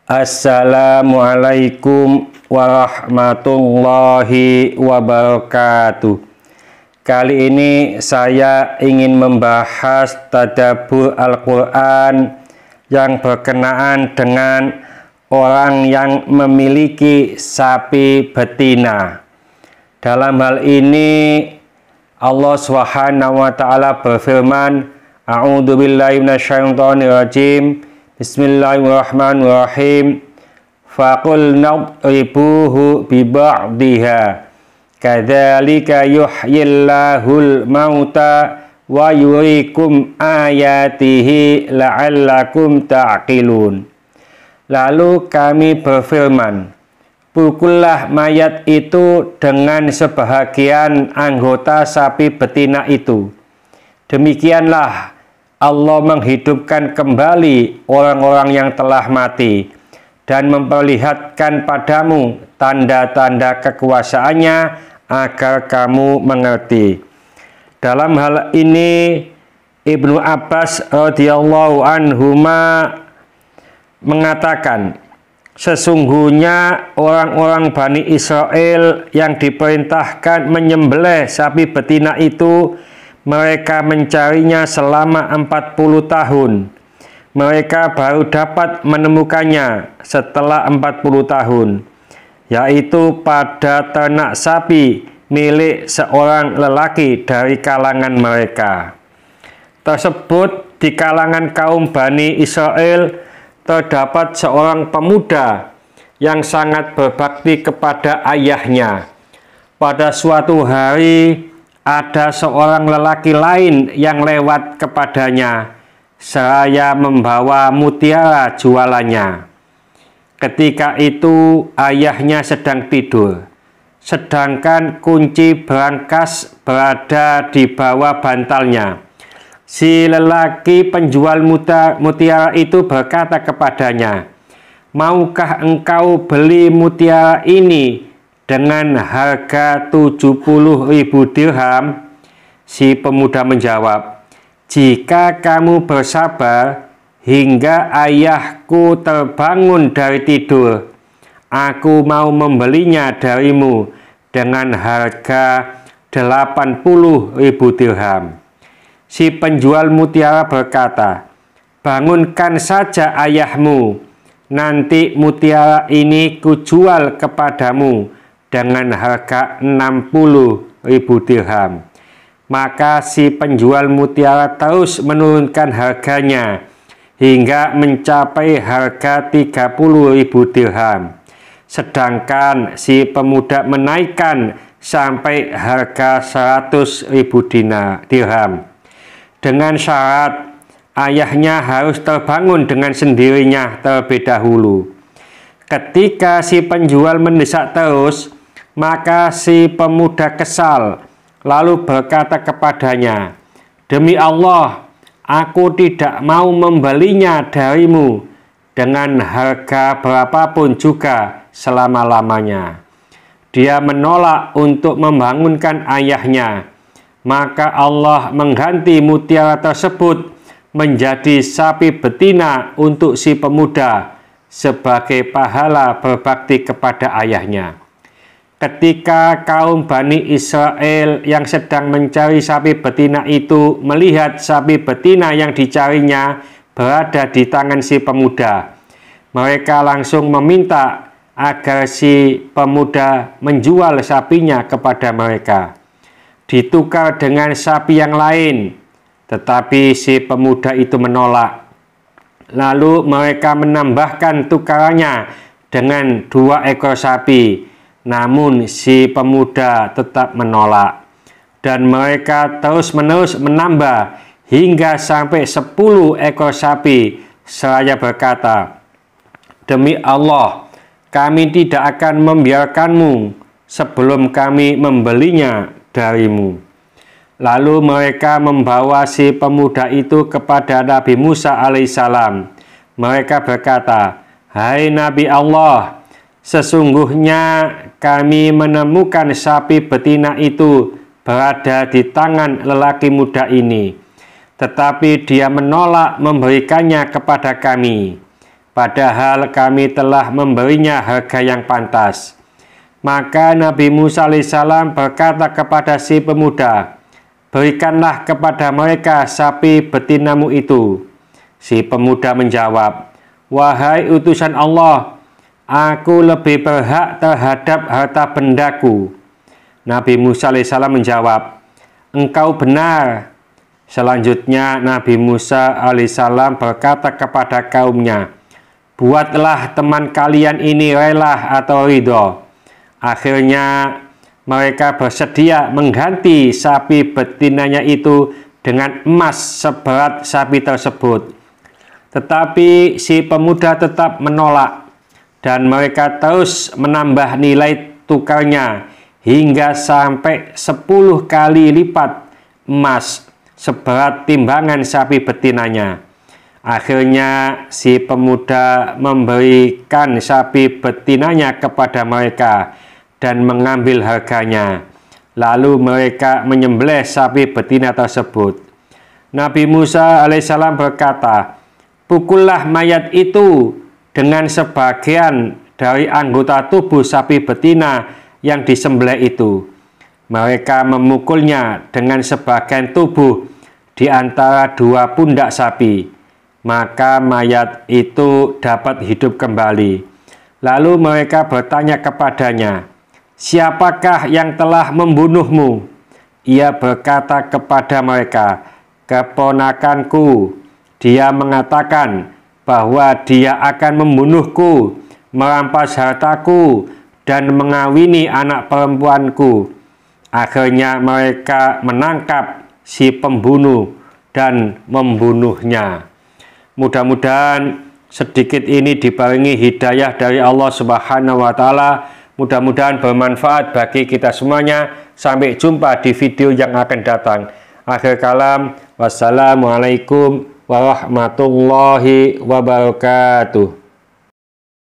Assalamualaikum warahmatullahi wabarakatuh. Kali ini saya ingin membahas tadabbur Al-Quran yang berkenaan dengan orang yang memiliki sapi betina. Dalam hal ini Allah Subhanahu wa ta'ala berfirman, A'udzubillahi minasyaitonirrajim. Bismillahirrahmanirrahim. Faqul nadribuhu biba'diha kadzalika yuhyillahul mauta wa yuriikum ayatihi la'allakum ta'qilun. Lalu kami berfirman, pukullah mayat itu dengan sebahagian anggota sapi betina itu. Demikianlah Allah menghidupkan kembali orang-orang yang telah mati dan memperlihatkan padamu tanda-tanda kekuasaannya agar kamu mengerti. Dalam hal ini Ibnu Abbas radhiyallahu anhuma mengatakan, sesungguhnya orang-orang Bani Israel yang diperintahkan menyembelih sapi betina itu, mereka mencarinya selama 40 tahun. Mereka baru dapat menemukannya setelah 40 tahun, yaitu pada ternak sapi milik seorang lelaki dari kalangan mereka. Tersebut di kalangan kaum Bani Israel terdapat seorang pemuda yang sangat berbakti kepada ayahnya. Pada suatu hari ada seorang lelaki lain yang lewat kepadanya seraya membawa mutiara jualannya. Ketika itu ayahnya sedang tidur, sedangkan kunci berangkas berada di bawah bantalnya. Si lelaki penjual mutiara itu berkata kepadanya, "Maukah engkau beli mutiara ini dengan harga 70.000 dirham?" Si pemuda menjawab, "Jika kamu bersabar hingga ayahku terbangun dari tidur, aku mau membelinya darimu dengan harga 80.000 dirham." Si penjual mutiara berkata, "Bangunkan saja ayahmu, nanti mutiara ini kujual kepadamu dengan harga 60.000 dirham. Maka si penjual mutiara terus menurunkan harganya hingga mencapai harga 30.000 dirham. Sedangkan si pemuda menaikkan sampai harga 100.000 dirham. Dengan syarat ayahnya harus terbangun dengan sendirinya terlebih dahulu. Ketika si penjual mendesak terus, maka si pemuda kesal, lalu berkata kepadanya, "Demi Allah, aku tidak mau membelinya darimu dengan harga berapapun juga selama-lamanya." Dia menolak untuk membangunkan ayahnya. Maka Allah mengganti mutiara tersebut menjadi sapi betina untuk si pemuda sebagai pahala berbakti kepada ayahnya. Ketika kaum Bani Israel yang sedang mencari sapi betina itu melihat sapi betina yang dicarinya berada di tangan si pemuda, mereka langsung meminta agar si pemuda menjual sapinya kepada mereka, ditukar dengan sapi yang lain. Tetapi si pemuda itu menolak. Lalu mereka menambahkan tukarannya dengan 2 ekor sapi. Namun si pemuda tetap menolak. Dan mereka terus-menerus menambah hingga sampai 10 ekor sapi. Seraya berkata, "Demi Allah, kami tidak akan membiarkanmu sebelum kami membelinya darimu." Lalu mereka membawa si pemuda itu kepada Nabi Musa alaihissalam. Mereka berkata, "Hai Nabi Allah, sesungguhnya kami menemukan sapi betina itu berada di tangan lelaki muda ini, tetapi dia menolak memberikannya kepada kami. padahal kami telah memberinya harga yang pantas. Maka Nabi Musa alaihissalam berkata kepada si pemuda, berikanlah kepada mereka sapi betinamu itu. Si pemuda menjawab, wahai utusan Allah, aku lebih berhak terhadap harta bendaku. Nabi Musa alaihissalam menjawab, engkau benar. Selanjutnya Nabi Musa alaihissalam berkata kepada kaumnya, buatlah teman kalian ini rela atau ridho. Akhirnya mereka bersedia mengganti sapi betinanya itu dengan emas seberat sapi tersebut. Tetapi si pemuda tetap menolak dan mereka terus menambah nilai tukarnya hingga sampai 10 kali lipat emas seberat timbangan sapi betinanya. Akhirnya si pemuda memberikan sapi betinanya kepada mereka dan mengambil harganya. Lalu mereka menyembelih sapi betina tersebut. Nabi Musa alaihissalam berkata, pukullah mayat itu dengan sebagian dari anggota tubuh sapi betina yang disembelih itu. Mereka memukulnya dengan sebagian tubuh di antara dua pundak sapi. Maka mayat itu dapat hidup kembali. Lalu mereka bertanya kepadanya, siapakah yang telah membunuhmu? Ia berkata kepada mereka, keponakanku. Dia mengatakan bahwa dia akan membunuhku, merampas hartaku, dan mengawini anak perempuanku. Akhirnya mereka menangkap si pembunuh dan membunuhnya. Mudah-mudahan sedikit ini dibarengi hidayah dari Allah Subhanahu wa Ta'ala. Mudah-mudahan bermanfaat bagi kita semuanya. Sampai jumpa di video yang akan datang. Akhir kalam, wassalamualaikum warahmatullahi wabarakatuh.